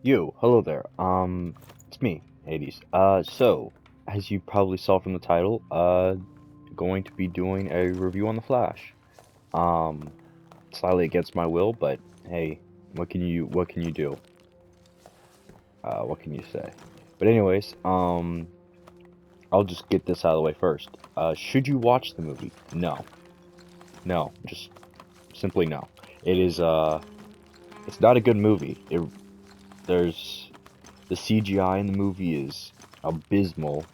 Hello there. It's me, Hades. As you probably saw from the title, going to be doing a review on The Flash. Um, Slightly against my will, but hey, what can you do? What can you say? But anyways, I'll just get this out of the way first. Should you watch the movie? No. No, just simply no. It is, it's not a good movie. There's, the CGI in the movie is abysmal.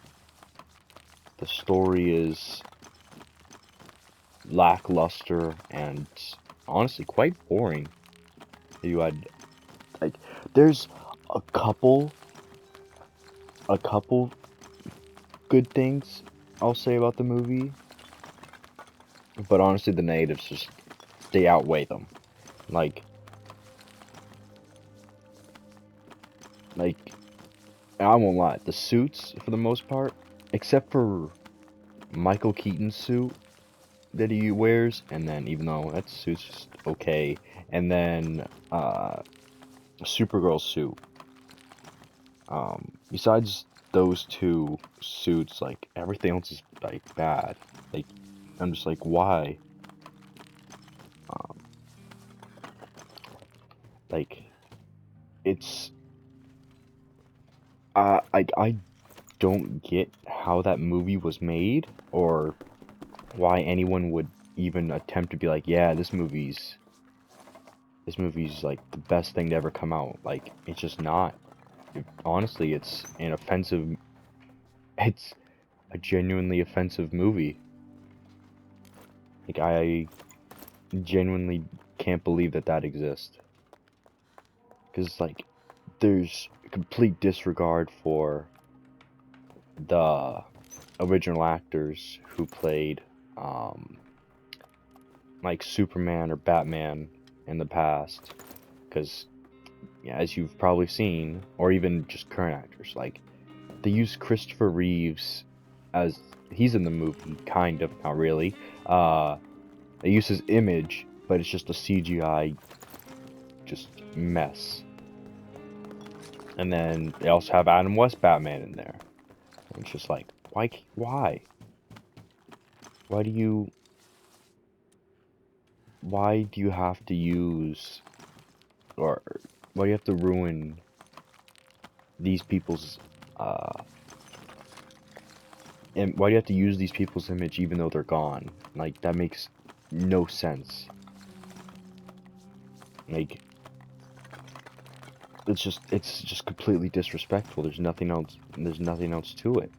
The story is lackluster and honestly quite boring. You had like there's a couple a couple good things I'll say about the movie, but honestly the negatives just they outweigh them. Like like I won't lie, the suits for the most part, except for Michael Keaton's suit that he wears, and then even though that suit's just okay, and then Supergirl's suit. Besides those two suits, like everything else is like bad. Like I'm just like, why? Um, like it's I don't get how that movie was made, or why anyone would even attempt to be like, yeah, this movie's like the best thing to ever come out. Like it's just not. Honestly, it's an offensive. It's a genuinely offensive movie. Like I genuinely can't believe that that exists. Because, like, there's complete disregard for the original actors who played, um, like, Superman or Batman in the past. Because, yeah, as you've probably seen, or even just current actors, like, they use Christopher Reeves as he's in the movie, kind of, not really. Uh, they use his image, but it's just a CGI just mess. And then they also have Adam West Batman in there. It's just like, why? Why do you, why do you have to use, or why do you have to ruin these people's, uh, and why do you have to use these people's image even though they're gone? Like, that makes no sense. Like, it's just completely disrespectful. There's nothing else to it.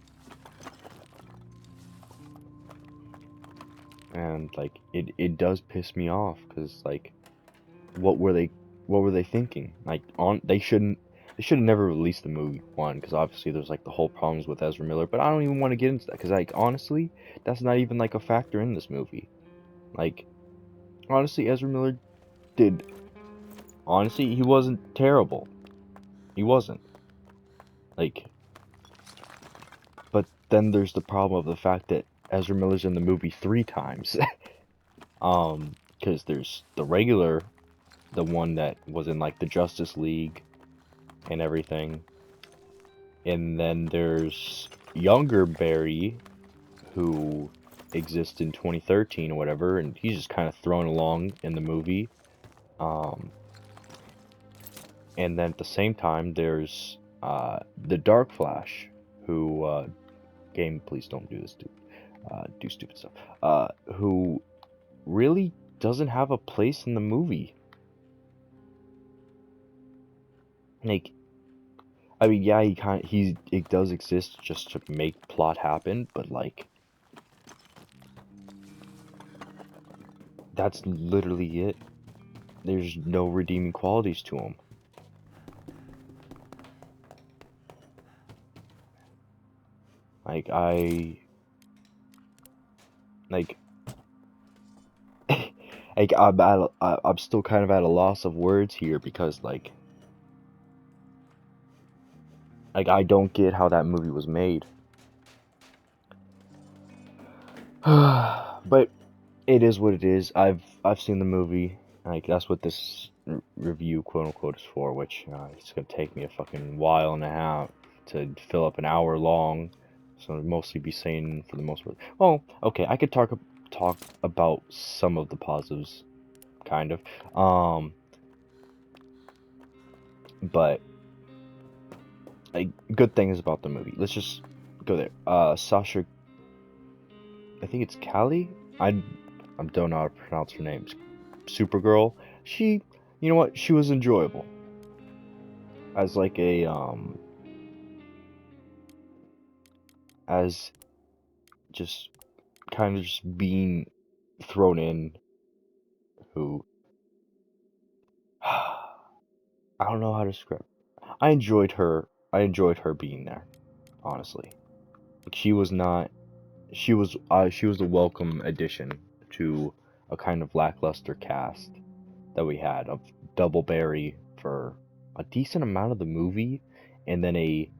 And, like, it does piss me off, because, like, what were they what were they thinking? Like they should have never released the movie one, because obviously there's like the whole problems with Ezra Miller, but I don't even want to get into that because like honestly that's not even like a factor in this movie. Like honestly Ezra Miller did honestly he wasn't terrible. He wasn't. Like but then there's the problem of the fact that Ezra Miller's in the movie three times. Because there's the one that was in like the Justice League and everything. And then there's younger Barry, who exists in 2013 or whatever, and he's just kind of thrown along in the movie. Um, and then at the same time, there's the Dark Flash, who game, please don't do this, do stupid stuff. Who really doesn't have a place in the movie. Like, I mean, yeah, it does exist just to make plot happen, but like that's literally it. There's no redeeming qualities to him. Like like like I'm still kind of at a loss of words here because like I don't get how that movie was made. But it is what it is. I've seen the movie. Like, that's what this review, quote unquote, is for, which it's gonna take me a fucking while and a half to fill up an hour long. So I'll mostly be saying for the most part. Well, okay, I could talk about some of the positives, kind of. But like good things about the movie. Let's just go there. Sasha, I think it's Callie. I don't know how to pronounce her name. Supergirl. She, you know what? She was enjoyable as like a as just kind of just being thrown in. Who I don't know how to describe. I enjoyed her. I enjoyed her being there. Honestly, like, she was not. She was a welcome addition to a kind of lackluster cast that we had of Double Barry for a decent amount of the movie, and then a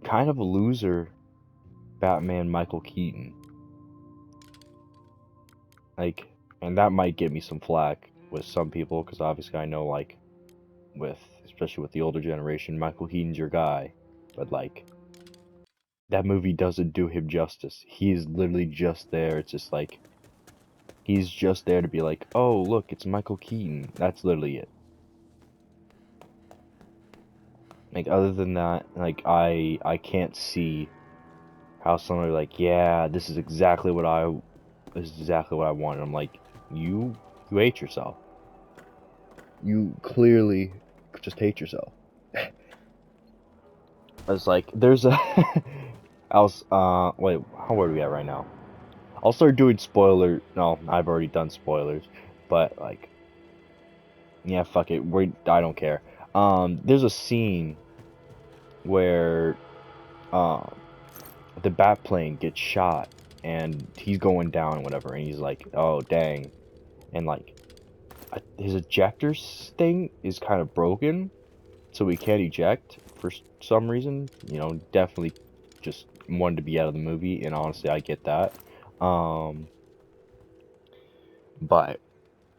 kind of a loser Batman Michael Keaton. Like, and that might get me some flack with some people, because obviously I know, like, especially with the older generation, Michael Keaton's your guy, but like, that movie doesn't do him justice. He's literally just there. It's just like, he's just there to be like, oh, look, it's Michael Keaton. That's literally it. Like, other than that, like, I can't see how somebody like, yeah, this is exactly what I wanted. I'm like, you hate yourself. You clearly just hate yourself. I was like, there's a wait, how are we at right now? I'll start doing spoiler. No, I've already done spoilers, but like, yeah, fuck it. I don't care. There's a scene where the bat plane gets shot and he's going down and whatever, and he's like, oh dang, and like his ejector thing is kind of broken, so he can't eject for some reason. You know, definitely just wanted to be out of the movie, and honestly, I get that. Um, but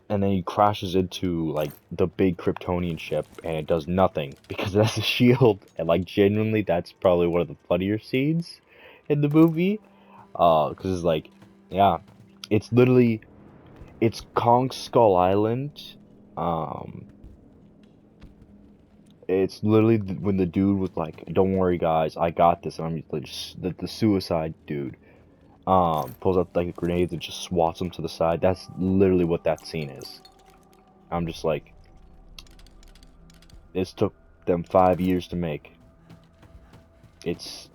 and then he crashes into like the big Kryptonian ship, and it does nothing because it has a shield. And like genuinely, that's probably one of the funnier scenes in the movie. Because it's like, yeah, it's literally it's Kong Skull Island. Um, it's literally when the dude was like, "Don't worry, guys, I got this." And I'm like, just, the suicide dude pulls out like a grenade and just swats him to the side. That's literally what that scene is. I'm just like, this took them 5 years to make. This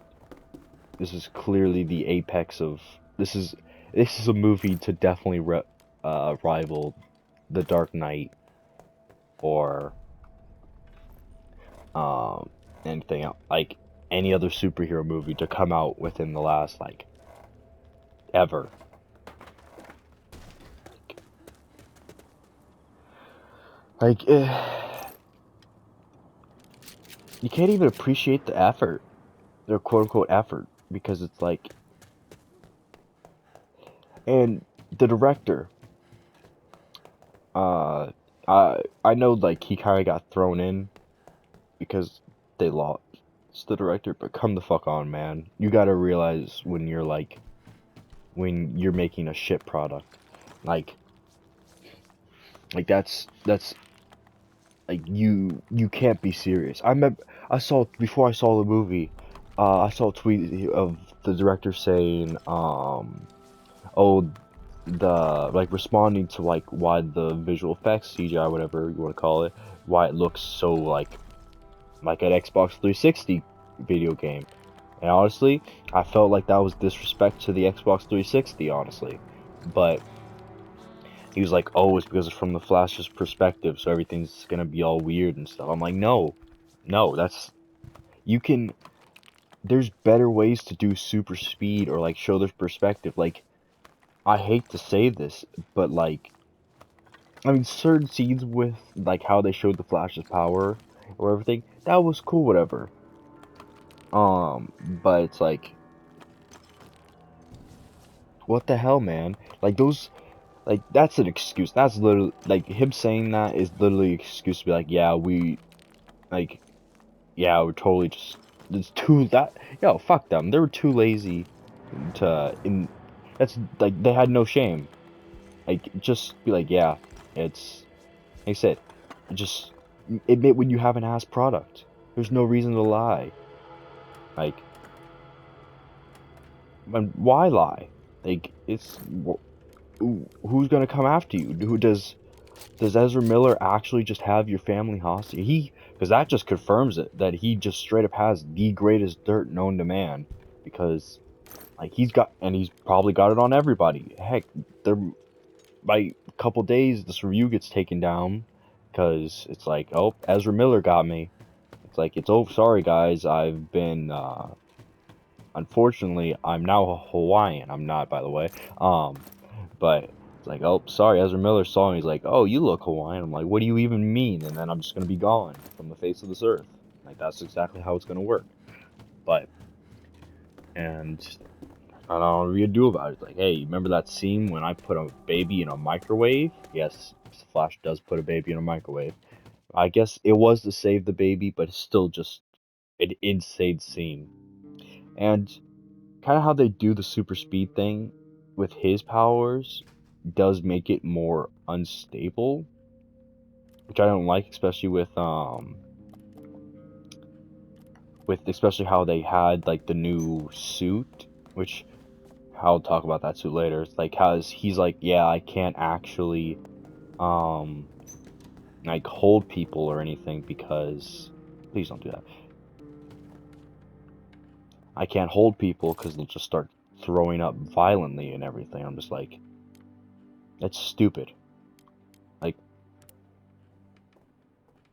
is clearly the apex of this is a movie to definitely rival The Dark Knight or um anything else, like any other superhero movie to come out within the last like ever. Like you can't even appreciate the effort, their quote unquote effort, because it's like, and the director, uh, I know like he kind of got thrown in because they lost the director, but come the fuck on, man. You gotta realize when you're like, when you're making a shit product, like, that's like you can't be serious. I remember I saw before I saw the movie, I saw a tweet of the director saying, oh, the like responding to like why the visual effects, CGI, whatever you want to call it, why it looks so like an Xbox 360 video game. And honestly, I felt like that was disrespect to the Xbox 360, honestly. But he was like, oh, it's because it's from the Flash's perspective, so everything's gonna be all weird and stuff. I'm like, no, that's you can. There's better ways to do super speed or like show this perspective. Like, I hate to say this, but like, I mean, certain scenes with like how they showed the Flash's power or everything, that was cool, whatever. But it's like, what the hell, man? Like those. Like, that's an excuse. That's literally, like, him saying that is literally an excuse to be like, yeah, like, yeah, we're totally just, it's too, that, yo, fuck them. They were too lazy that's, like, they had no shame. Like, just be like, yeah, it's, like I said, just admit when you have an ass product. There's no reason to lie. Like, why lie? Like, who's gonna come after you? Does Ezra Miller actually just have your family hostage? Because that just confirms it, that he just straight up has the greatest dirt known to man. Because, like, he's probably got it on everybody. Heck, there, by a couple days, this review gets taken down. Because it's like, oh, Ezra Miller got me. It's like, oh, sorry guys, unfortunately, I'm now a Hawaiian. I'm not, by the way. But it's like, oh, sorry, Ezra Miller saw me. He's like, oh, you look Hawaiian. I'm like, what do you even mean? And then I'm just gonna be gone from the face of this earth. Like, that's exactly how it's gonna work. But, and I don't know what you do about it. It's like, hey, remember that scene when I put a baby in a microwave? Yes, Flash does put a baby in a microwave. I guess it was to save the baby, but it's still just an insane scene. And kind of how they do the super speed thing with his powers does make it more unstable, which I don't like, especially with especially how they had like the new suit, which I'll talk about that suit later. It's like how he's like, yeah, I can't actually um like hold people or anything because please don't do that. I can't hold people because they'll just start throwing up violently and everything. I'm just like, that's stupid. Like,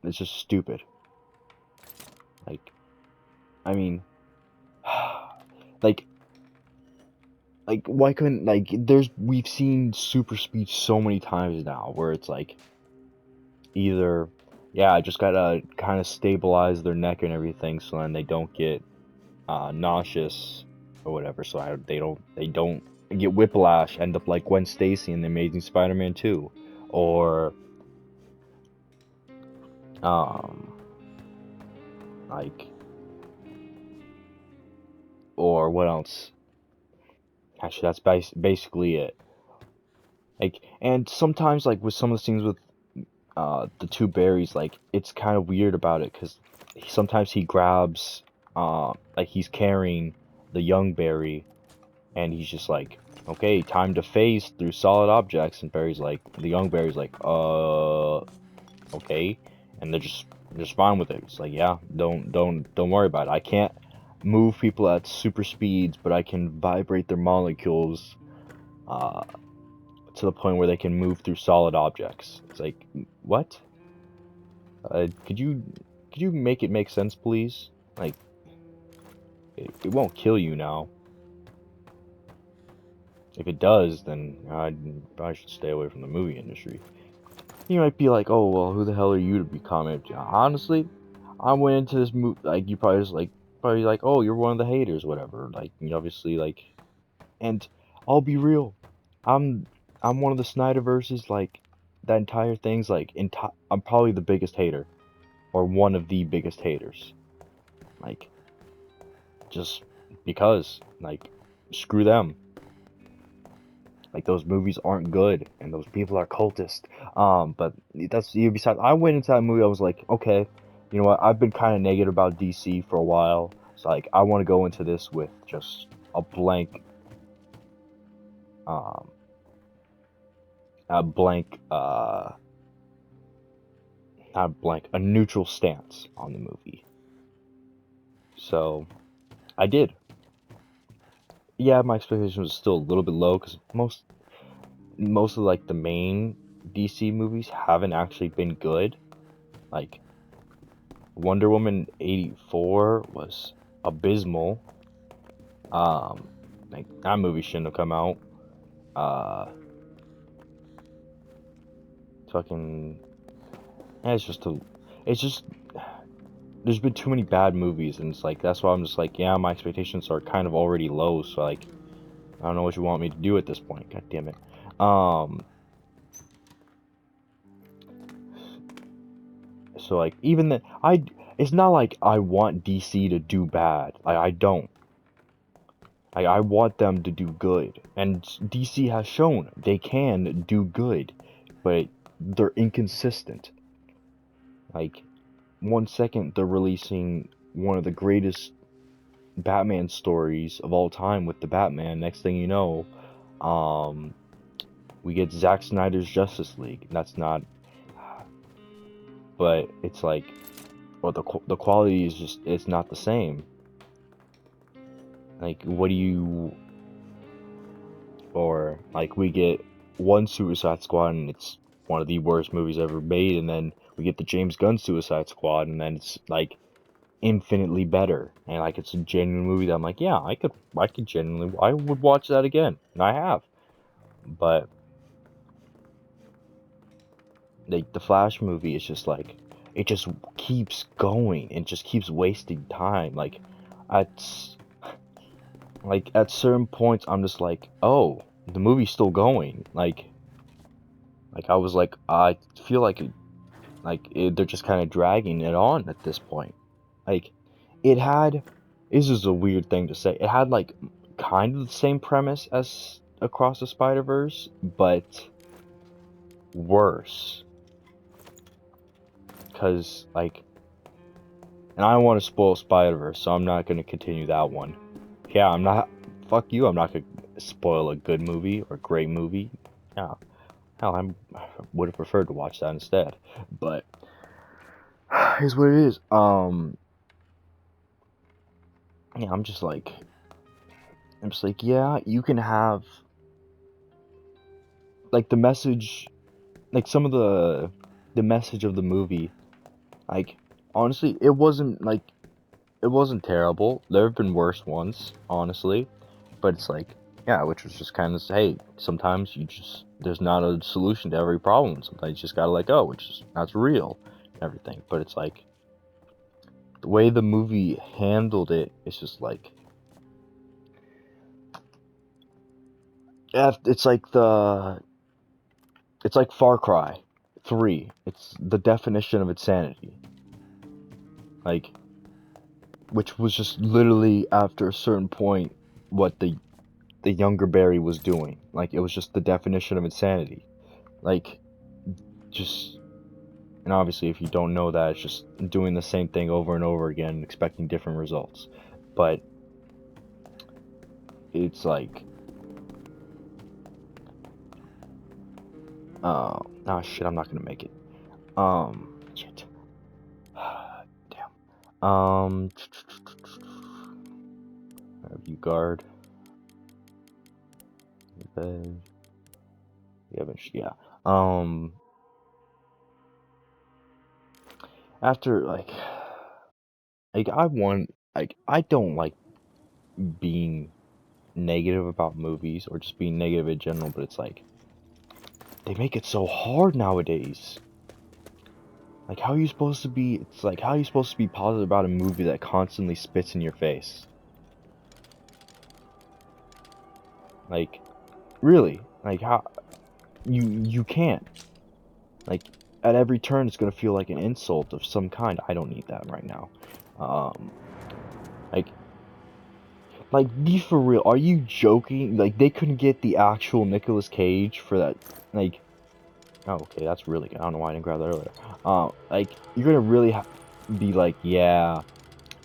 it's just stupid. Like, I mean, like, why couldn't, like, we've seen super speed so many times now where it's like, either, yeah, I just gotta kind of stabilize their neck and everything so then they don't get, nauseous or whatever, so they don't get whiplash, end up like Gwen Stacy in The Amazing Spider-Man 2, or, um, like, or what else? Actually, that's basically it. Like, and sometimes, like, with some of the scenes with the two berries, like, it's kind of weird about it because sometimes he grabs, like, he's carrying the young berry, and he's just like, okay, time to phase through solid objects, and Barry's like, the young berry's like, okay, and they're just fine with it. It's like, yeah, don't worry about it. I can't move people at super speeds, but I can vibrate their molecules, uh, to the point where they can move through solid objects. It's like, what? Could you make it make sense, please? Like, it won't kill you now. If it does, then I probably should stay away from the movie industry. You might be like, oh, well, who the hell are you to be commenting? Honestly, I went into this movie, like, you probably just, like, oh, you're one of the haters, whatever. Like, you obviously, like, and I'll be real. I'm, I'm one of the Snyderverses, like, that entire thing's, like, I'm probably the biggest hater. Or one of the biggest haters. Like, just because, like, screw them. Like, those movies aren't good, and those people are cultists. But that's you. Besides, I went into that movie. I was like, okay, you know what? I've been kind of negative about DC for a while, so like, I want to go into this with just a blank, um, a blank, not blank, a neutral stance on the movie. So I did. Yeah, my expectations was still a little bit low because most of like the main DC movies haven't actually been good. Like Wonder Woman 84 was abysmal. Like that movie shouldn't have come out. Uh fucking yeah, it's just there's been too many bad movies and it's like that's why I'm just like, yeah, my expectations are kind of already low, so like I don't know what you want me to do at this point. God damn it. So like even the it's not like I want DC to do bad. Like I don't. Like I want them to do good. And DC has shown they can do good, but they're inconsistent. Like 1 second they're releasing one of the greatest Batman stories of all time with the Batman. Next thing you know, we get Zack Snyder's Justice League. That's not, but it's like, well, the quality is just, it's not the same. Like, what do you, or like we get one Suicide Squad and it's one of the worst movies ever made, and then we get the James Gunn Suicide Squad and then it's like infinitely better, and like it's a genuine movie that I'm like, yeah, I could genuinely, I would watch that again, and I have. But like the Flash movie is just like, it just keeps going and just keeps wasting time. At at certain points, I'm just like, oh, the movie's still going. I was like, I feel like they're just kind of dragging it on at this point. Like, it had, this is a weird thing to say. It had like kind of the same premise as Across the Spider-Verse, but worse. Because like, and I don't want to spoil Spider-Verse, so I'm not gonna continue that one. Yeah, I'm not. Fuck you. I'm not gonna spoil a good movie or a great movie. Yeah, hell, I would have preferred to watch that instead. But here's what it is. Yeah, I'm just like, yeah, you can have like the message, like some of the message of the movie. Like, honestly, it wasn't terrible. There have been worse ones, honestly. But it's like, yeah, which was just kind of, hey, sometimes there's not a solution to every problem. Sometimes you just gotta let go, that's real and everything. But it's like, the way the movie handled it, it's just like, yeah, it's like Far Cry 3. It's the definition of insanity. Like, which was just literally after a certain point what the younger Barry was doing. Like, it was just the definition of insanity. Like, just, and obviously if you don't know that, it's just doing the same thing over and over again, expecting different results. But it's like, oh shit, I'm not gonna make it. Shit. Damn. Review guard. Yeah. After I don't like being negative about movies or just being negative in general, but it's like, they make it so hard nowadays. Like, how are you supposed to be, it's like, how are you supposed to be positive about a movie that constantly spits in your face? Like, really? Like, how, you can't. Like, at every turn, it's gonna feel like an insult of some kind. I don't need that right now. Um, like, be for real. Are you joking? Like, they couldn't get the actual Nicolas Cage for that, like, oh, okay, that's really good. I don't know why I didn't grab that earlier. Like, you're gonna really be like, yeah,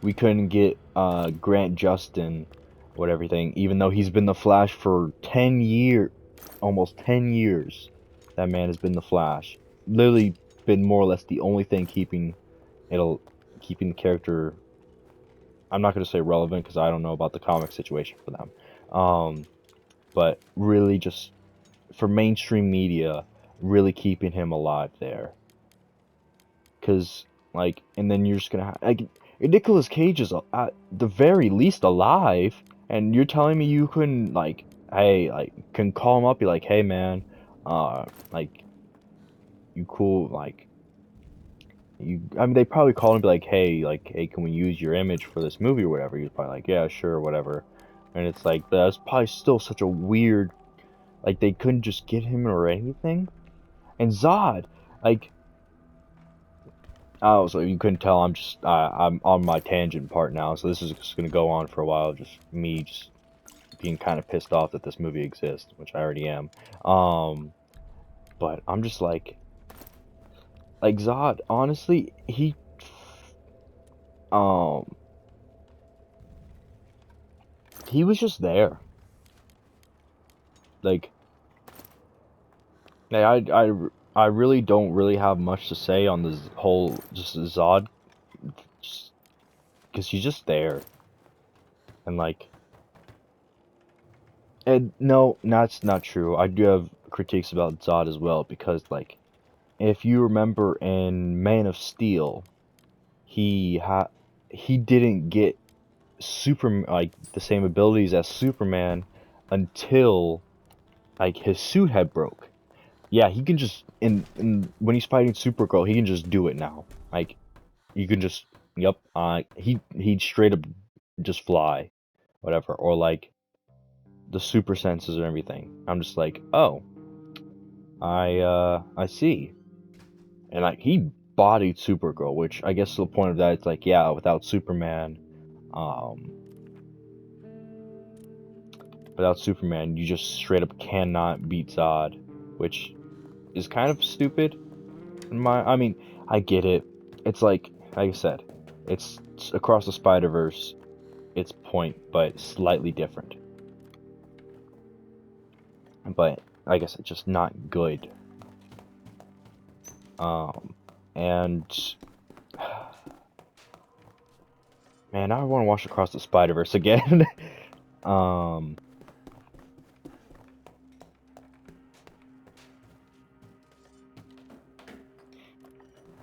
we couldn't get Grant Justin, what everything, even though he's been the Flash for 10 years, almost 10 years. That man has been the Flash. Literally been more or less the only thing keeping the character. I'm not gonna say relevant because I don't know about the comic situation for them. But really just for mainstream media, really keeping him alive there. Cause and then you're just gonna Nicolas Cage is at the very least alive, and you're telling me you couldn't hey, can call him up, be like, hey man, like, you cool, I mean, they probably call him and be like, hey, can we use your image for this movie or whatever? He's probably like, yeah, sure, whatever. And it's like, that's probably still such a weird, they couldn't just get him or anything. And Zod, like, Oh, so you couldn't tell, I'm on my tangent part now, so this is just gonna go on for a while, just me just being kind of pissed off that this movie exists, which I already am. Um, but I'm just like Zod, honestly, um, he was just there. Like, I really don't really have much to say on this whole, just Zod, just, because he's just there. And like, and no, that's not true. I do have critiques about Zod as well, because like, if you remember in Man of Steel, he didn't get like the same abilities as Superman until like his suit had broke. Yeah, he can just in when he's fighting Supergirl, he can just do it now. Like you can just yep, he'd straight up just fly, whatever, or like the super senses and everything. I'm just like, oh, I see. And like he bodied Supergirl, which I guess the point of that it's like, yeah, um without Superman, you just straight up cannot beat Zod, which is kind of stupid. I mean, I get it. It's like I said, it's across the Spider Verse. Its point, but slightly different. But like I said, just not good. And man, now I want to watch Across the Spider Verse again. um,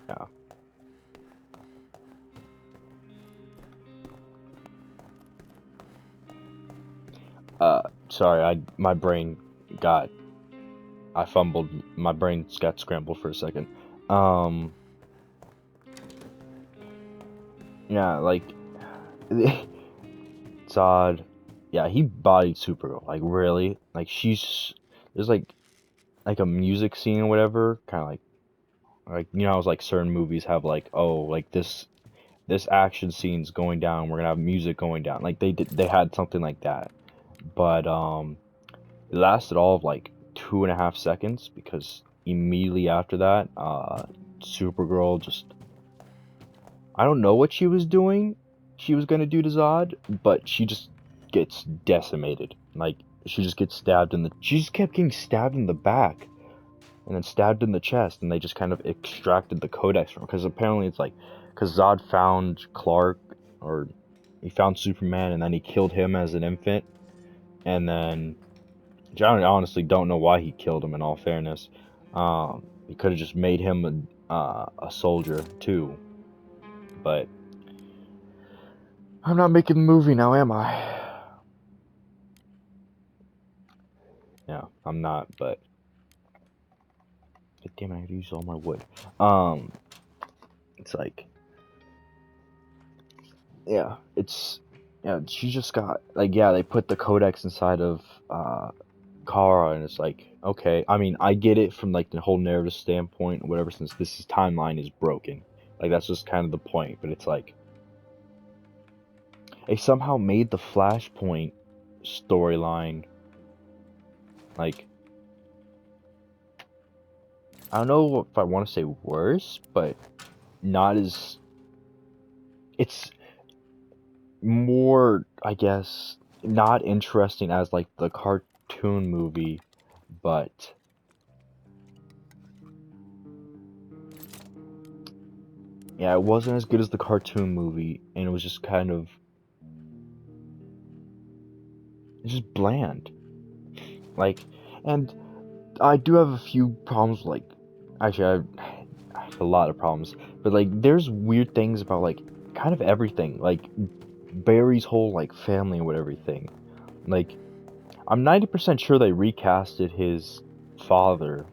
yeah. Sorry, my brain got I fumbled. My brain got scrambled for a second. Um, yeah, like Zod. Yeah, he bodied Supergirl. Like really, like there's like a music scene or whatever, kind of like you know, how like certain movies have like oh like this action scene's going down, we're gonna have music going down. Like they had something like that, but it lasted all of like 2.5 seconds because immediately after that, Supergirl just I don't know what she was doing. She was gonna do to Zod, but she just gets decimated. Like she just gets stabbed in the. She just kept getting stabbed in the back, and then stabbed in the chest, and they just kind of extracted the codex from. Because apparently it's like, because Zod found Clark, or he found Superman, and then he killed him as an infant, and then I honestly don't know why he killed him. In all fairness, he could have just made him a soldier too, but I'm not making the movie now, am I? Yeah, I'm not, but God damn it, I gotta use all my wood. Um, it's like, yeah, yeah, she just got like, yeah, they put the codex inside of Kara, and it's like, okay, I mean, I get it from like the whole narrative standpoint, or whatever, since this timeline is broken. Like that's just kind of the point, but it's like they somehow made the Flashpoint storyline like I don't know if I want to say worse, but not as it's more, I guess, not interesting as like the cartoon movie, but yeah, it wasn't as good as the cartoon movie, and it was just kind of it's just bland. Like, and I do have a few problems. Like, actually, I have a lot of problems, but like, there's weird things about like kind of everything. Like Barry's whole like family and what everything. Like, I'm 90% sure they recasted his father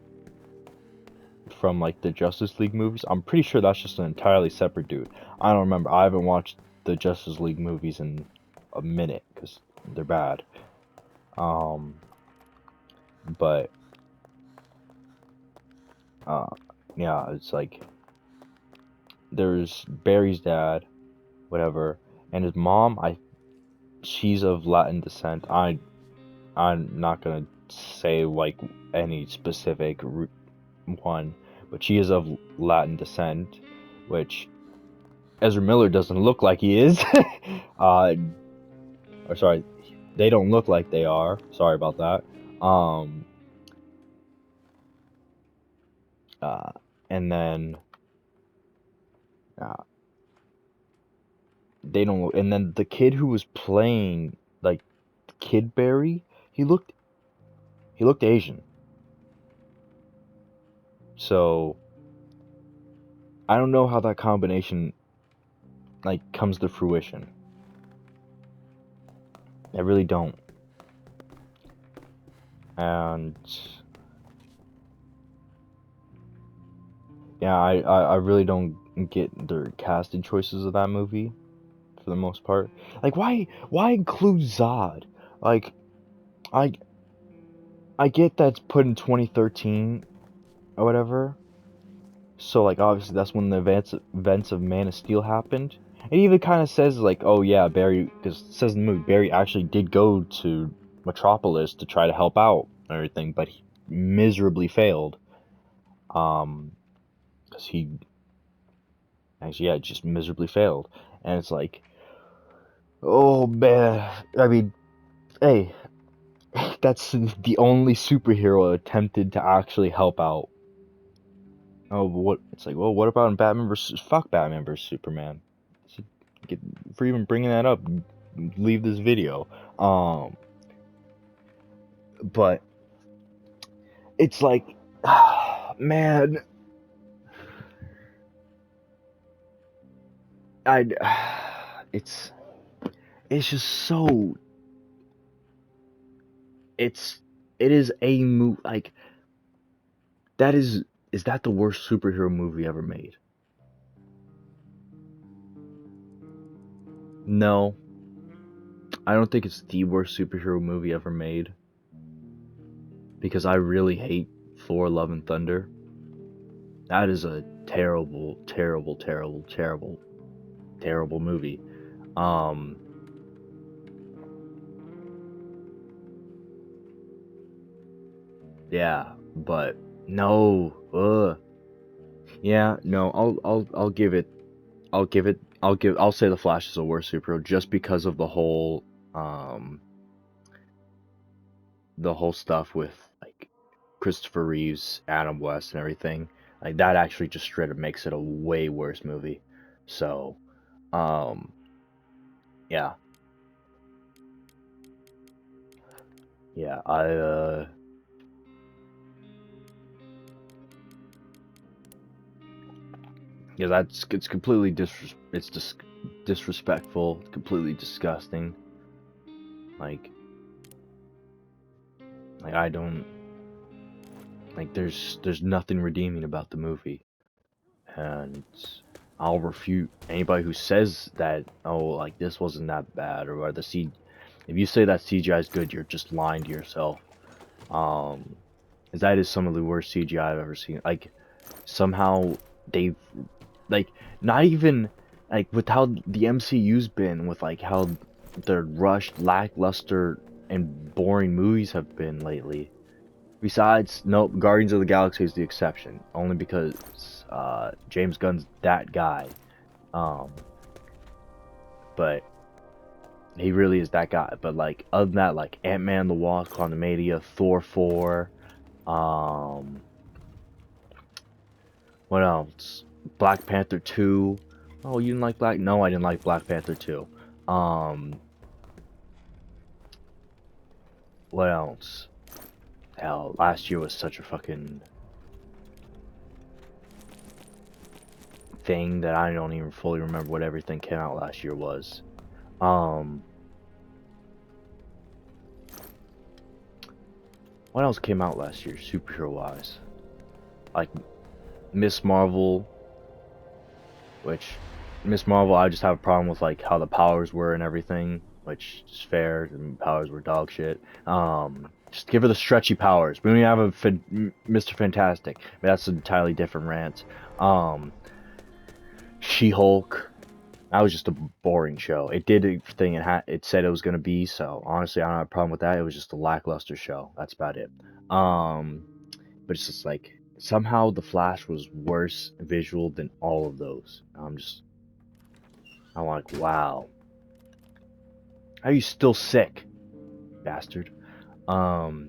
from like the Justice League movies. I'm pretty sure that's just an entirely separate dude. I don't remember. I haven't watched the Justice League movies in a minute because they're bad. Um, but uh, yeah, it's like there's Barry's dad, whatever, and his mom. She's of Latin descent. I'm not gonna say like any specific one, but she is of Latin descent, which Ezra Miller doesn't look like he is. Or sorry, they don't look like they are. Sorry about that. Um, uh, and then uh, they don't. And then the kid who was playing like Kid Barry, he looked Asian. So I don't know how that combination like comes to fruition. I really don't. And yeah, I really don't get the casting choices of that movie for the most part. Like why include Zod? Like I I get that's put in 2013 or whatever. So like obviously that's when the events of Man of Steel happened. It even kind of says like, oh yeah, Barry, because it says in the movie Barry actually did go to Metropolis to try to help out and everything, but he miserably failed. Because he actually yeah just miserably failed, and it's like, oh man, I mean, hey, that's the only superhero attempted to actually help out. Oh, but what? It's like, well, what about in Batman versus fuck Batman versus Superman? Get, for even bringing that up, leave this video. Um, but it's like, man, I, it's just so it's it is a move like that is that the worst superhero movie ever made? No, I don't think it's the worst superhero movie ever made because I really hate Thor: Love and Thunder. That is a terrible, terrible, terrible, terrible, terrible movie. Um, yeah, but no, yeah, no, I'll say the Flash is the worst superhero just because of um, the whole stuff with like Christopher Reeves, Adam West, and everything. Like that actually just straight up makes it a way worse movie. So, um, yeah, yeah, yeah, that's it's completely disrespectful, completely disgusting. Like, I don't like. There's nothing redeeming about the movie, and I'll refute anybody who says that. Oh, like this wasn't that bad, or the C. If you say that CGI is good, you're just lying to yourself. Um, 'Cause that is some of the worst CGI I've ever seen. Like somehow they've like not even like with how the MCU's been with like how the rushed, lackluster, and boring movies have been lately. Besides, nope, Guardians of the Galaxy is the exception, only because James Gunn's that guy. Um, but he really is that guy. But like other than that, like Ant-Man, the Wasp, Quantumania, Thor 4, um, what else? Black Panther 2. Oh, you didn't like Black? No, I didn't like Black Panther 2. Um, what else? Hell, last year was such a fucking thing that I don't even fully remember what everything came out last year was. Um, what else came out last year, superhero wise? Like Miss Marvel, which Miss Marvel, I just have a problem with like how the powers were and everything, which is fair. And powers were dog shit. Just give her the stretchy powers. We don't even have Mr. Fantastic. But that's an entirely different rant. Um, She-Hulk. That was just a boring show. It did a thing it said it was gonna be. So honestly, I don't have a problem with that. It was just a lackluster show. That's about it. But it's just like somehow the Flash was worse visual than all of those. I'm like, wow. Are you still sick, bastard? Um,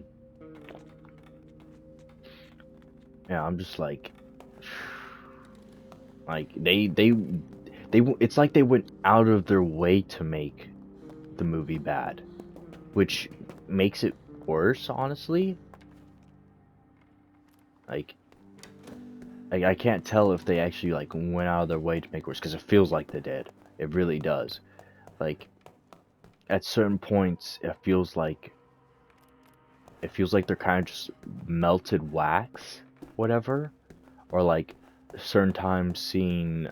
yeah, I'm just like it's like they went out of their way to make the movie bad, which makes it worse, honestly. Like, I can't tell if they actually like went out of their way to make it worse because it feels like they did. It really does. Like, at certain points, it feels like they're kind of just melted wax, whatever, or like certain times seeing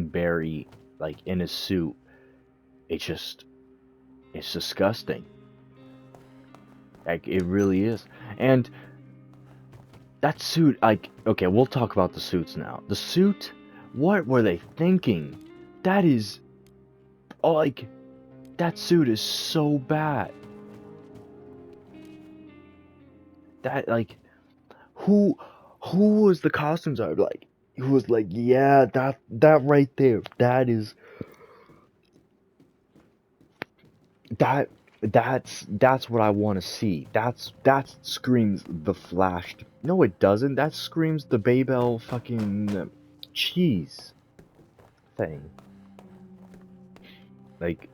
Barry like in his suit, it's disgusting. Like it really is. And that suit, like, okay, we'll talk about the suits now. The suit, what were they thinking? That is, oh, like, that suit is so bad. That, like, who, who was the costumes art? Like, who was like, yeah, that right there, that, that's what I want to see. That screams the Flash. No, it doesn't. That screams the Babel fucking cheese thing. Like,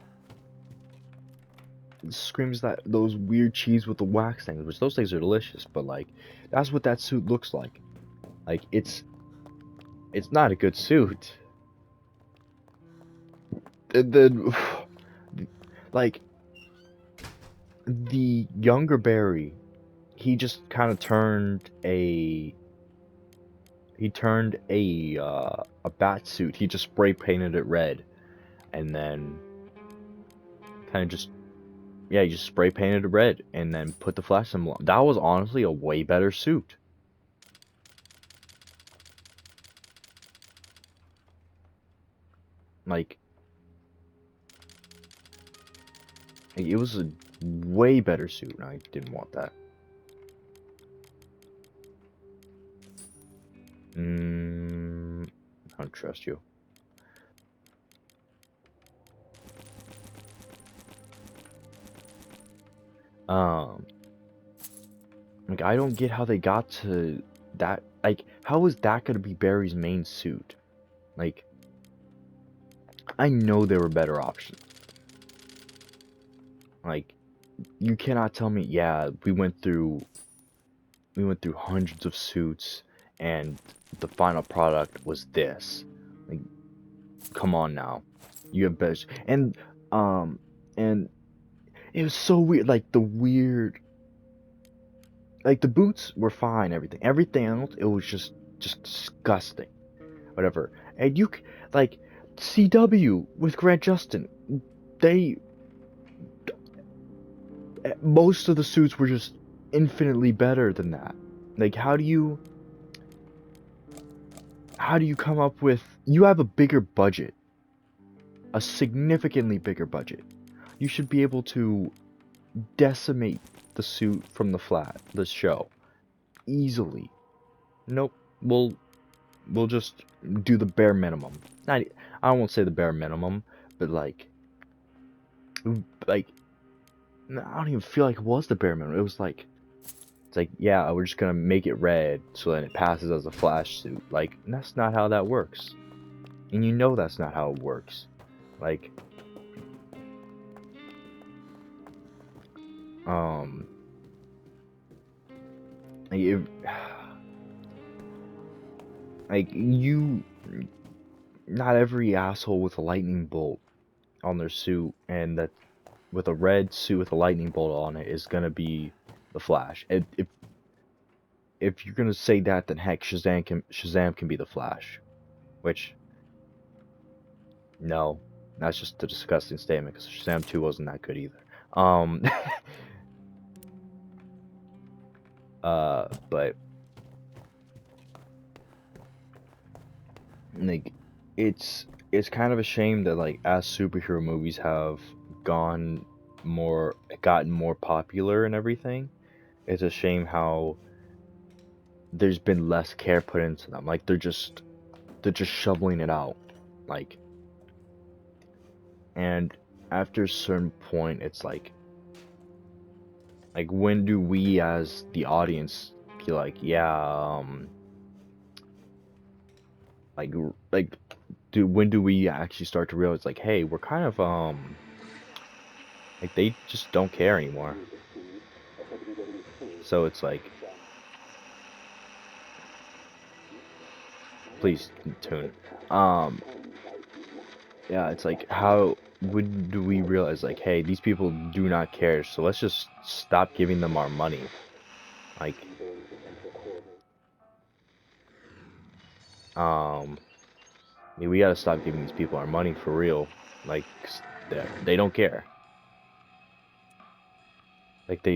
screams that those weird cheese with the wax things, which those things are delicious, but like that's what that suit looks like. Like it's not a good suit. And then like the younger Barry, he just kind of turned a bat suit. He just spray painted it red and then kind of just yeah, he just spray painted it red and then put the Flash symbol on. That was honestly a way better suit. Like it was a way better suit, and I didn't want that. I don't trust you. Um, like I don't get how they got to that. Like, how is that gonna be Barry's main suit? Like, I know there were better options. Like, you cannot tell me, yeah, we went through hundreds of suits, and the final product was this. Like, come on now, you have better. Um, and it was so weird. Like the boots were fine, everything else it was just disgusting, whatever. And like CW with Grant Justin, they most of the suits were just infinitely better than that. Like how do you come up with, you have a bigger budget, a significantly bigger budget, you should be able to decimate the suit from the show easily. Nope. We'll just do the bare minimum. Not, I won't say the bare minimum, but like I don't even feel like it was the bare minimum. It's like yeah, we're just gonna make it red so then it passes as a Flash suit. Like that's not how that works, and you know that's not how it works. Like um, like, like you, not every asshole with a lightning bolt on their suit and that with a red suit with a lightning bolt on it is gonna be the Flash. If you're gonna say that, then heck, Shazam can be the Flash. Which, no, that's just a disgusting statement because Shazam 2 wasn't that good either. Um, but like it's kind of a shame that like as superhero movies have gone gotten more popular and everything, it's a shame how there's been less care put into them. Like they're just shoveling it out. Like, and after a certain point it's like when do we as the audience feel like, yeah, like like when do we actually start to realize like, hey, we're kind of like they just don't care anymore. So it's like, please tune. Um, yeah, it's like how when do we realize like, hey, these people do not care, so let's just stop giving them our money. Like, um, I mean, we gotta stop giving these people our money for real. Like, 'cause they don't care. Like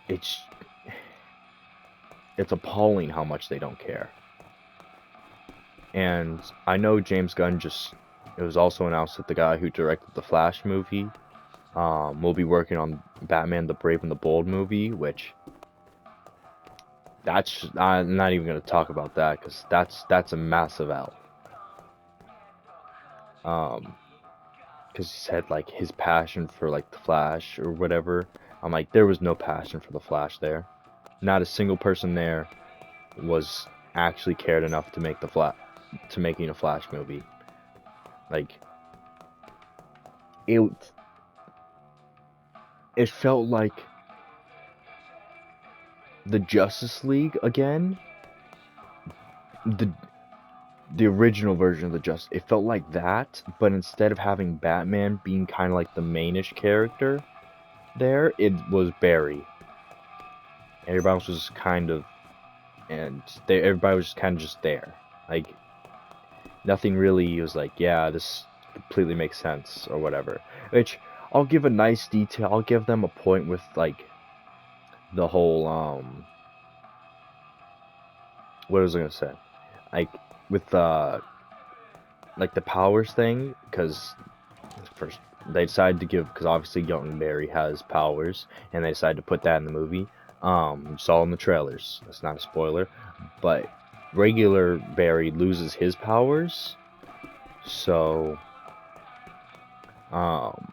it's it's appalling how much they don't care. And I know James Gunn it was also announced that the guy who directed the Flash movie will be working on Batman the Brave and the Bold movie, which I'm not even gonna talk about that because that's a massive L. Um, because he said like his passion for like the Flash or whatever. I'm like, there was no passion for the Flash there. Not a single person there was actually cared enough to make to making a Flash movie. Like it it felt like the Justice League again. The the original version of the Justice, it felt like that, but instead of having Batman being kind of like the mainish character there, it was Barry. Everybody else was kind of, and everybody was just kind of just there. Like nothing really was like, yeah, this completely makes sense or whatever. Which I'll give a nice detail. I'll give them a point with like the whole what was I gonna say? Like with like the powers thing, because first they decided to give, because obviously young Barry has powers, and they decided to put that in the movie. You saw in the trailers. That's not a spoiler, but regular Barry loses his powers, so um,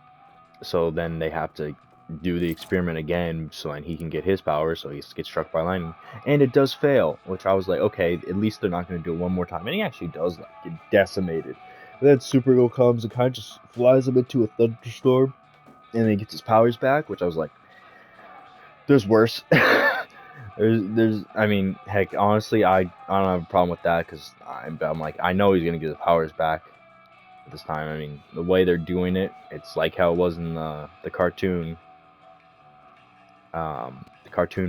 so then they have to do the experiment again so then he can get his powers, so he gets struck by lightning, and it does fail, which I was like, okay, at least they're not going to do it one more time, and he actually does like get decimated. And then Supergirl comes and kind of just flies him into a thunderstorm, and then he gets his powers back, which I was like, there's worse. I mean, heck, honestly, I don't have a problem with that because I'm like, I know he's gonna get his powers back this time. I mean, the way they're doing it, it's like how it was in the cartoon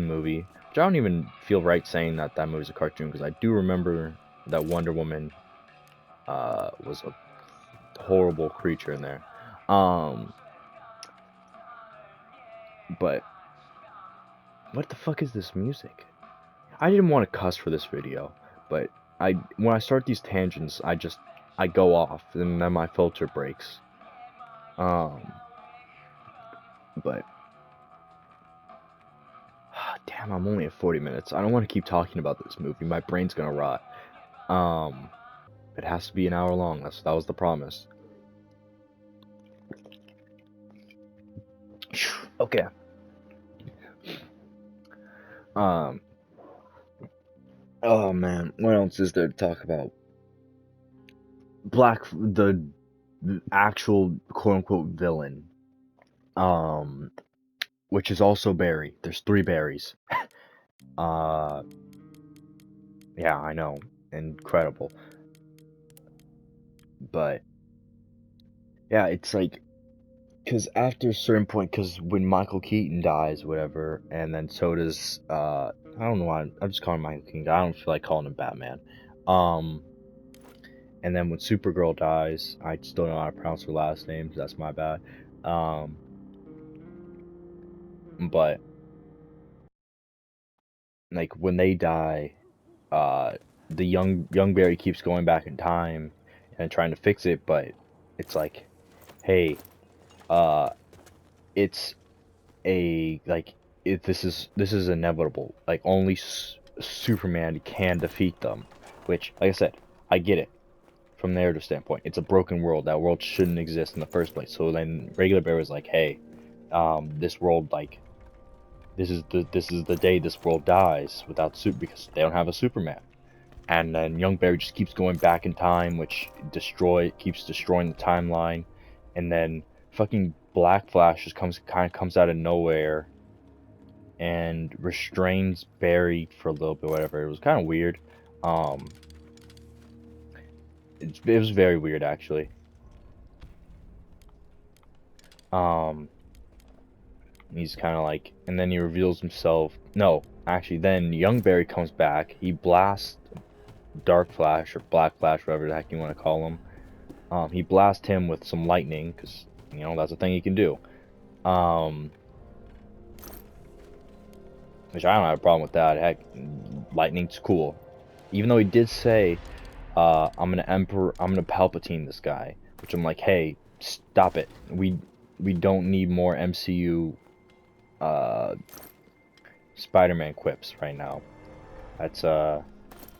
movie. Which I don't even feel right saying that that movie's a cartoon because I do remember that Wonder Woman was a horrible creature in there. Um, but what the fuck is this music? I didn't want to cuss for this video, but when I start these tangents, I go off and then my filter breaks. Um, but damn, I'm only at 40 minutes. I don't want to keep talking about this movie. My brain's gonna rot. Um, it has to be an hour long. That was the promise. Okay. Um. Oh man, what else is there to talk about? The actual quote unquote villain. Um, which is also Barry. There's three Barrys. Uh, yeah, I know, incredible. But yeah, it's like, because after a certain point, because when Michael Keaton dies, whatever, and then so does I don't know why I'm just calling him Michael Keaton. I don't feel like calling him Batman. Um, and then when Supergirl dies, I still don't know how to pronounce her last name. So that's my bad. Um, but like when they die, uh, the young Barry keeps going back in time and trying to fix it, but it's like, hey, uh, it's a like this is inevitable. Like only Superman can defeat them, which, like I said, I get it from the narrative standpoint. It's a broken world. That world shouldn't exist in the first place. So then regular Bear was like, hey, this world, like, this is the day this world dies without super because they don't have a Superman. And then young Barry just keeps going back in time, which keeps destroying the timeline. And then fucking Black Flash just comes out of nowhere and restrains Barry for a little bit, whatever. It was kind of weird. Um, it was very weird, actually. Um, he's kind of like, and then he reveals himself. No, actually, then young Barry comes back. He blasts Dark Flash or Black Flash, whatever the heck you want to call him. He blasts him with some lightning, because, you know, that's a thing he can do. Which I don't have a problem with that. Heck, lightning's cool. Even though he did say, I'm gonna Palpatine this guy, which I'm like, hey, stop it. We don't need more MCU Spider-Man quips right now. Let's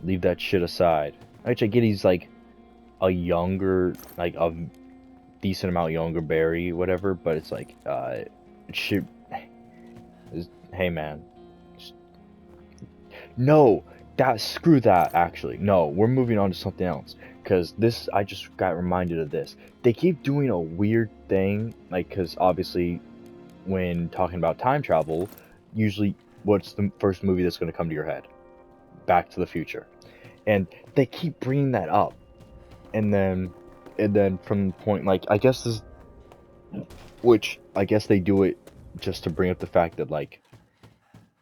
leave that shit aside. Which I get, he's like a younger, like a decent amount younger Barry, whatever, but it's like, it should, hey man, no, screw that, actually. No, we're moving on to something else. Because this, I just got reminded of this. They keep doing a weird thing, like, because obviously, when talking about time travel, usually, what's the first movie that's going to come to your head? Back to the Future. And they keep bringing that up. And then from the point, like, I guess this, which, I guess they do it just to bring up the fact that,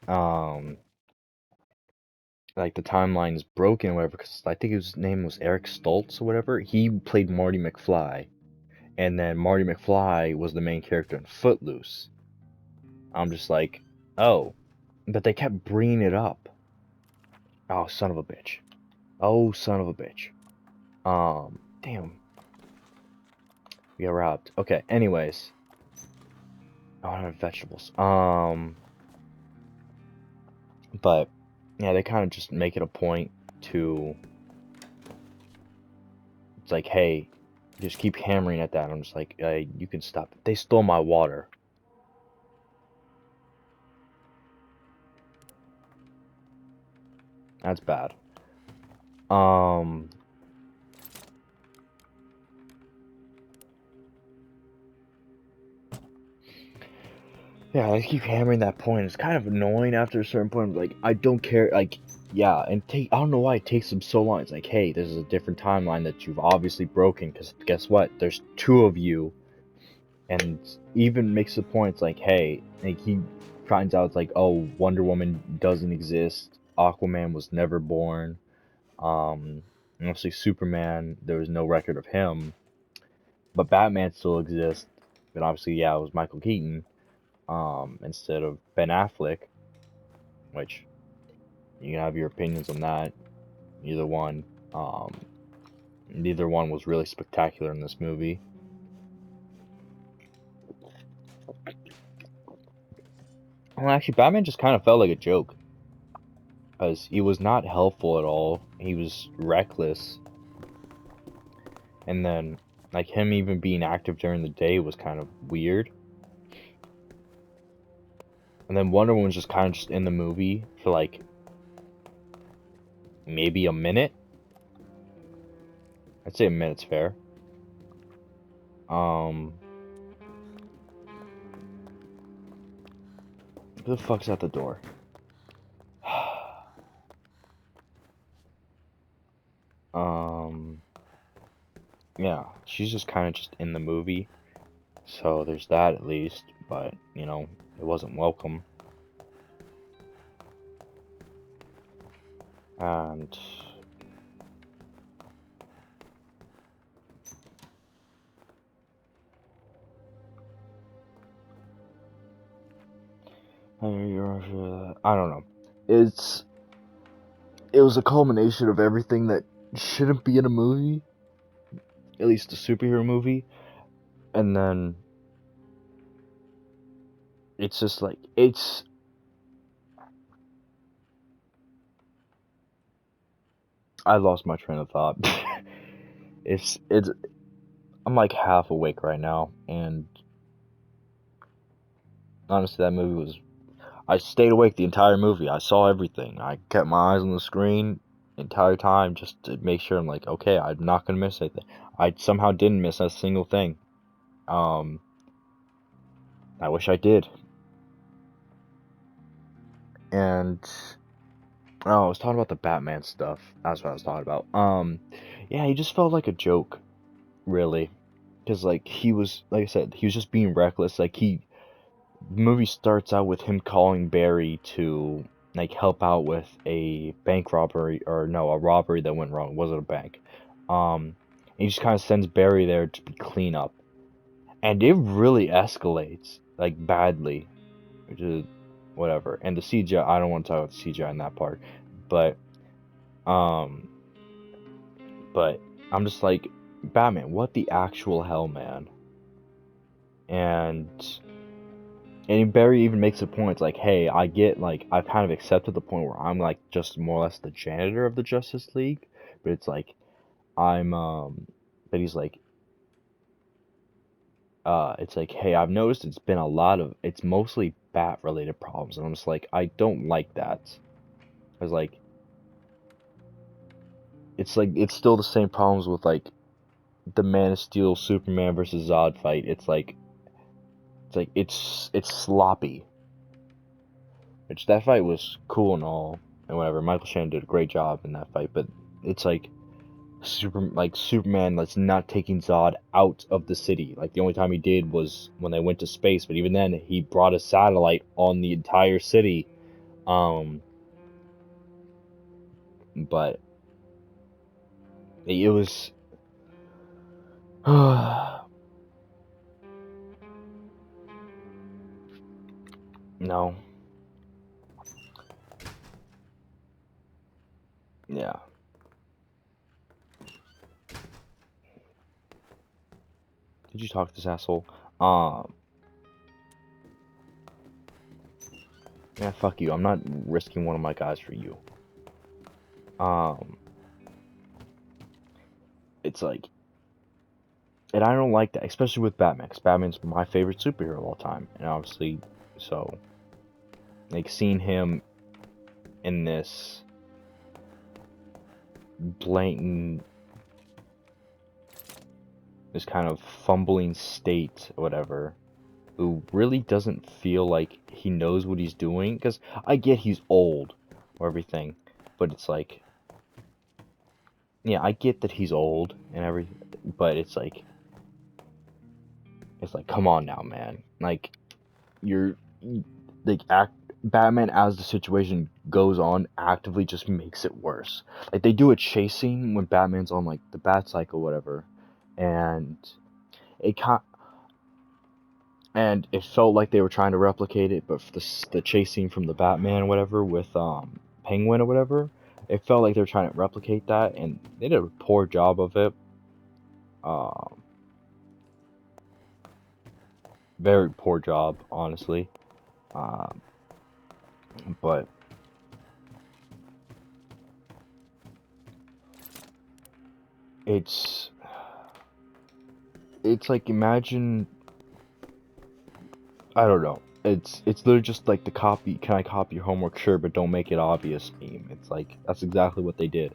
um, like the timeline is broken or whatever, because I think his name was Eric Stoltz or whatever. He played Marty McFly, and then Marty McFly was the main character in Footloose. I'm just like, oh, but they kept bringing it up. Oh, son of a bitch. Oh, son of a bitch. Damn. We got robbed. Okay, anyways. Oh, I don't have vegetables. But yeah, they kind of just make it a point to. It's like, hey, just keep hammering at that. I'm just like, you can stop it. They stole my water. That's bad. Um, yeah, I keep hammering that point. It's kind of annoying after a certain point. I'm like, I don't care. Like, yeah, and I don't know why it takes them so long. It's like, hey, this is a different timeline that you've obviously broken. Because guess what? There's two of you, and even makes the point. It's like, hey, like he finds out. It's like, oh, Wonder Woman doesn't exist. Aquaman was never born. And obviously Superman, there was no record of him, but Batman still exists. But obviously, yeah, it was Michael Keaton, instead of Ben Affleck, which you can have your opinions on that. Either one, um, neither one was really spectacular in this movie. Well, actually, Batman just kind of felt like a joke, because he was not helpful at all. He was reckless, and then like him even being active during the day was kind of weird. And then Wonder Woman's just kind of just in the movie for like maybe a minute. I'd say a minute's fair. Um, who the fuck's at the door? um, yeah, she's just kind of just in the movie. So there's that at least, but you know, it wasn't welcome. And I don't know. It's it was a culmination of everything that shouldn't be in a movie, at least a superhero movie, and then it's just like I lost my train of thought. it's I'm like half awake right now, and honestly, that movie was. I stayed awake the entire movie. I saw everything. I kept my eyes on the screen the entire time just to make sure I'm like, okay, I'm not gonna miss anything. I somehow didn't miss a single thing. Um, I wish I did. And oh, I was talking about the Batman stuff. That's what I was talking about. Yeah, he just felt like a joke, really, because like he was, like I said, he was just being reckless. Like the movie starts out with him calling Barry to like help out with a bank robbery, or no, a robbery that went wrong. It wasn't a bank. He just kind of sends Barry there to be clean up, and it really escalates like badly, which is whatever. And the CGI, I don't want to talk about the CGI in that part, but um, but I'm just like, Batman, what the actual hell, man? And Barry even makes a point. It's like, hey, I get, like, I've kind of accepted the point where I'm like just more or less the janitor of the Justice League, but it's like I'm but he's like, it's like, hey, I've noticed it's mostly bat related problems, and I'm just like, I don't like that. I was like it's still the same problems with like the Man of Steel Superman versus Zod fight. It's sloppy. Which that fight was cool and all and whatever. Michael Shannon did a great job in that fight, but it's like Superman that's not taking Zod out of the city. Like the only time he did was when they went to space, but even then he brought a satellite on the entire city. But it was no. Yeah. Did you talk to this asshole? Yeah, fuck you. I'm not risking one of my guys for you. It's like, and I don't like that, especially with Batman, because Batman's my favorite superhero of all time, and obviously, so, like, seeing him in this blatant, this kind of fumbling state, or whatever, who really doesn't feel like he knows what he's doing, because I get he's old, or everything, but it's like, yeah, I get that he's old, and everything, but it's like, come on now, man, like, you're like Batman, as the situation goes on, actively just makes it worse. Like they do a chase scene when Batman's on like the Bat Cycle, whatever, and it and it felt like they were trying to replicate it, but for the chase scene from the Batman, whatever, with Penguin or whatever, it felt like they were trying to replicate that, and they did a poor job of it. Um, Very poor job, honestly. Um, but it's like, imagine, I don't know. It's literally just like the copy. Can I copy your homework? Sure, but don't make it obvious meme. It's like that's exactly what they did.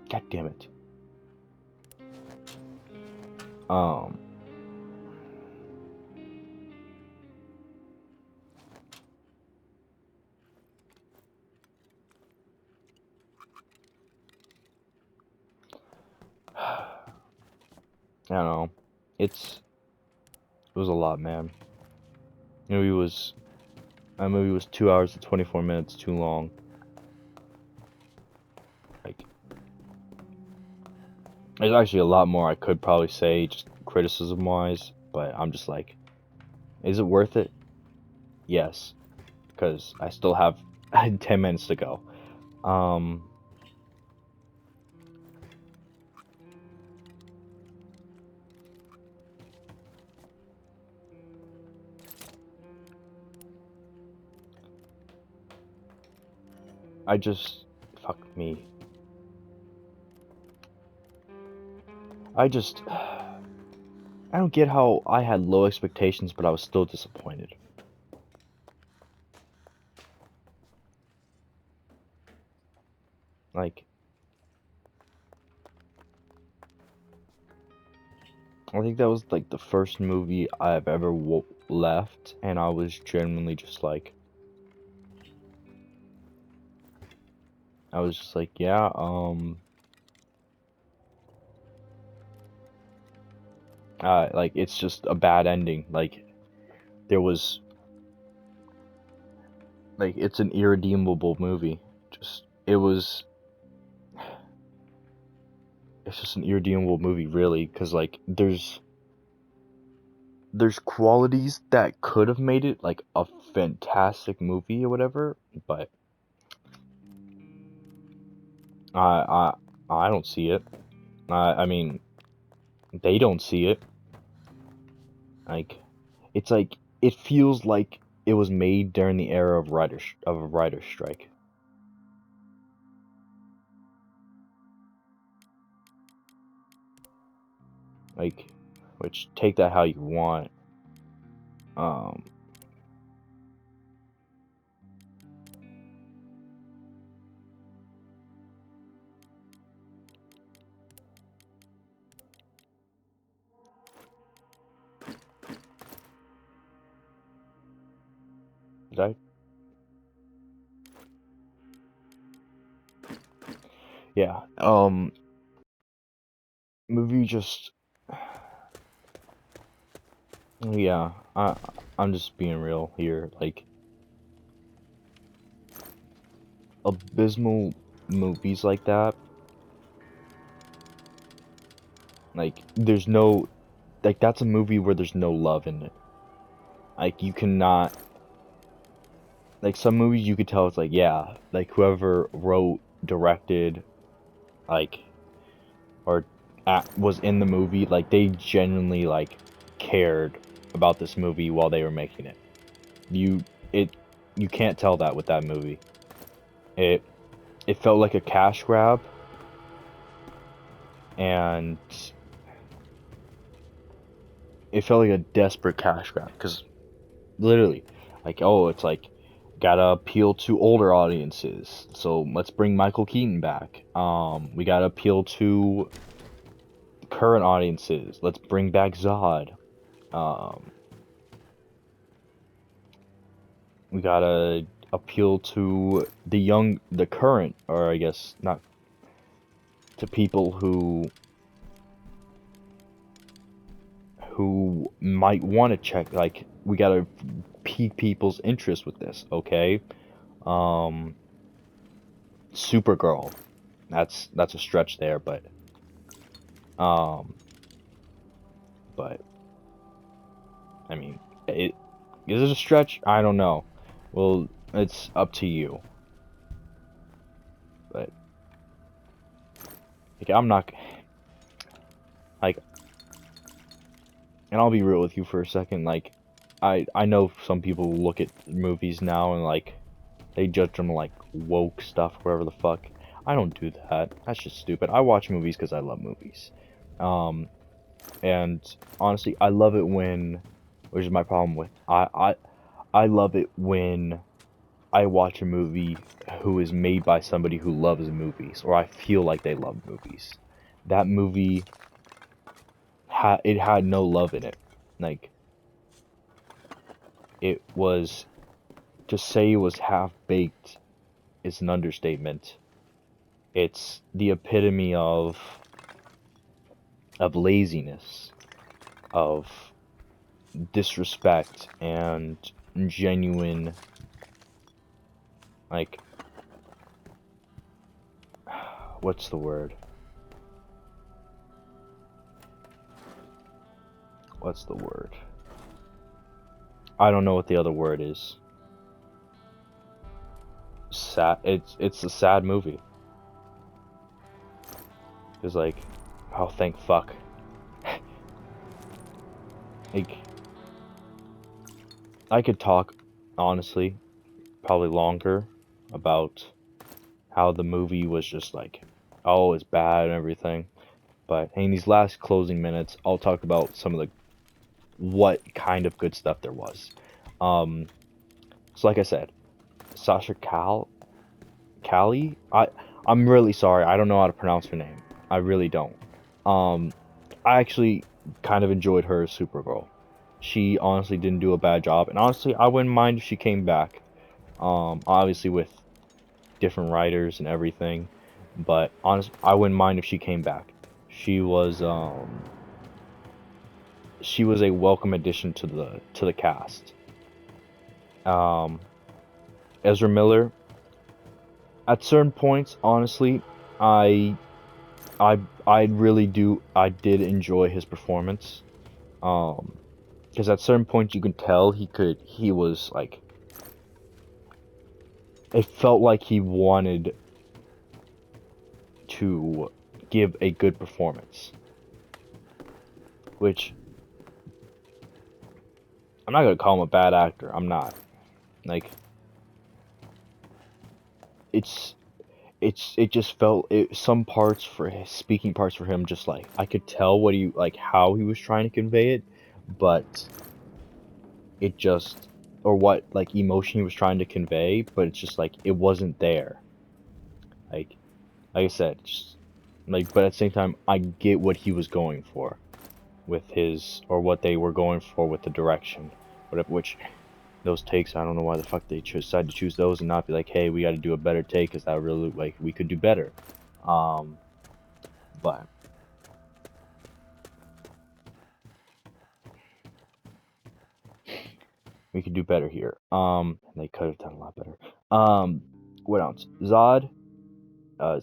God damn it. Um. I don't know. It was a lot, man. Movie was that movie was 2 hours and 24 minutes too long. Like, there's actually a lot more I could probably say, just criticism wise, but I'm just like, is it worth it? Yes. because I still have 10 minutes to go. I just... Fuck me. I don't get how I had low expectations, but I was still disappointed. Like, I think that was like the first movie I've ever left, and I was genuinely just like, yeah, like it's just a bad ending. Like, there was, like, it's an irredeemable movie. It's just an irredeemable movie, really, because like there's qualities that could have made it like a fantastic movie or whatever, but I I don't see it. I mean, they don't see it. Like, it's like it feels like it was made during the era of a writer's strike. Like, which, take that how you want. Um, did I? Yeah. Movie just, yeah. I'm just being real here. Like, abysmal movies like that. Like, there's no, like, that's a movie where there's no love in it. Like, you cannot, like, some movies you could tell it's like, yeah, like, whoever wrote, directed, like, or was in the movie, like, they genuinely, like, cared about this movie while they were making it. You, it, you can't tell that with that movie. It, it felt like a cash grab, and it felt like a desperate cash grab, because literally, like, oh, it's like, gotta appeal to older audiences, so let's bring Michael Keaton back. We gotta appeal to current audiences, let's bring back Zod. We gotta appeal to the current, or I guess not, to people who might want to check, like, we gotta pique people's interest with this, okay? Um, Supergirl, that's a stretch there, um, but I mean, is it a stretch? I don't know. Well, it's up to you. But like, I'm not like, and I'll be real with you for a second. Like, I know some people look at movies now and like they judge them like woke stuff, whatever the fuck. I don't do that. That's just stupid. I watch movies because I love movies. Um, and honestly, I love it when, which is my problem with I love it when I watch a movie who is made by somebody who loves movies, or I feel like they love movies. That movie it had no love in it. Like, it was, to say it was half baked is an understatement. It's the epitome of laziness, of disrespect, and genuine, like, what's the word? What's the word? I don't know what the other word is. sad. It's a sad movie. It's like, oh, thank fuck. Like, I could talk, honestly, probably longer about how the movie was just like, oh, it's bad and everything. But in these last closing minutes, I'll talk about some of the what kind of good stuff there was. Um, so like I said, Sasha Callie. I'm really sorry. I don't know how to pronounce her name. I really don't. Um, I actually kind of enjoyed her as Supergirl. She honestly didn't do a bad job, and honestly, I wouldn't mind if she came back. Obviously with different writers and everything, but honestly, I wouldn't mind if she came back. She was she was a welcome addition to the cast. Um, Ezra Miller. At certain points, honestly, I I really do I did enjoy his performance. Because at certain points you could tell he was like, it felt like he wanted to give a good performance, which I'm not gonna call him a bad actor. I'm not. Like, it's it just felt some parts for his speaking parts for him, just like I could tell what he like how he was trying to convey it, but it just, or what like emotion he was trying to convey, but it's just like it wasn't there. Like like I said, just like, but at the same time, I get what he was going for with his, or what they were going for with the direction, whatever. Which those takes, I don't know why the fuck they decided to choose those and not be like, hey, we got to do a better take because that really like we could do better. Um, but we could do better here. They could have done a lot better. What else? Zod.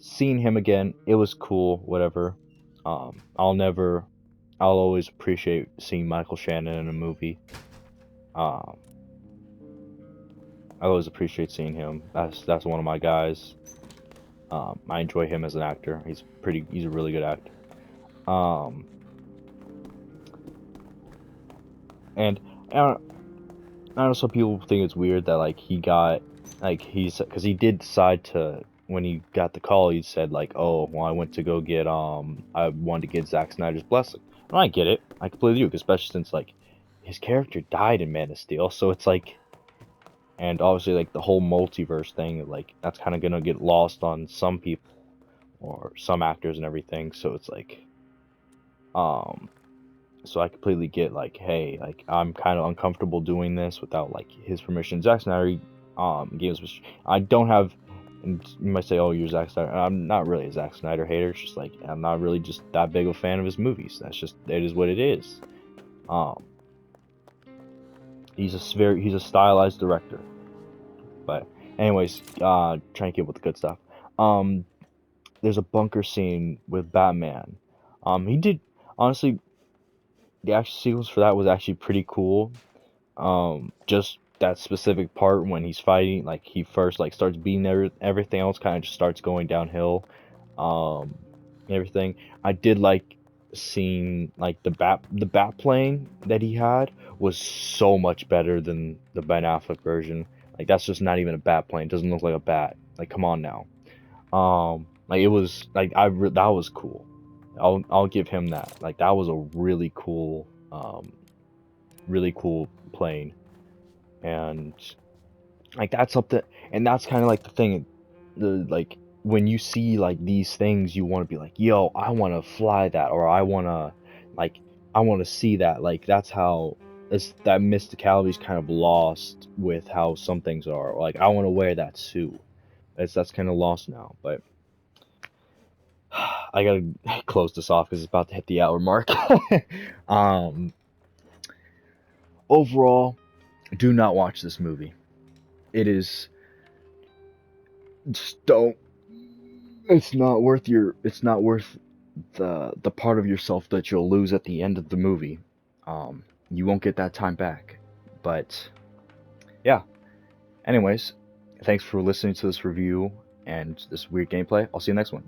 Seeing him again, it was cool. Whatever. I'll always appreciate seeing Michael Shannon in a movie. Um, I always appreciate seeing him. That's one of my guys. I enjoy him as an actor. He's a really good actor. Um, and I know some people think it's weird that like he got like because he did decide to, when he got the call, he said like, oh well, I went to go get I wanted to get Zack Snyder's blessing. And I get it, I completely do, especially since like his character died in Man of Steel, so it's like, and obviously like the whole multiverse thing, like that's kind of gonna get lost on some people or some actors and everything, so it's like, um so I completely get like, hey, like I'm kind of uncomfortable doing this without like his permission. Zack Snyder gave us. I don't have. And you might say, oh, you're Zack Snyder. I'm not really a Zack Snyder hater. It's just like I'm not really just that big of a fan of his movies. That's just, it is what it is. Um, he's a stylized director. But anyways, trying to get with the good stuff. Um, there's a bunker scene with Batman. He did, honestly, the action sequence for that was actually pretty cool. Just that specific part when he's fighting, like he first like starts beating everything else kind of just starts going downhill. Um, everything. I did like seeing like the bat plane that he had was so much better than the Ben Affleck version. Like that's just not even a bat plane. It doesn't look like a bat. Like come on now. Like it was like that was cool. I'll give him that. Like that was a really cool plane. And like that's something, and that's kind of like the thing, the like when you see like these things, you want to be like, yo, I want to fly that, or like I want to see that. Like that's how that mysticality is kind of lost with how some things are. Like I want to wear that suit. That's kind of lost now. But I gotta close this off because it's about to hit the hour mark. um Overall, do not watch this movie. It is, just don't. It's not worth the part of yourself that you'll lose at the end of the movie. You won't get that time back. But yeah. Anyways, thanks for listening to this review and this weird gameplay. I'll see you next one.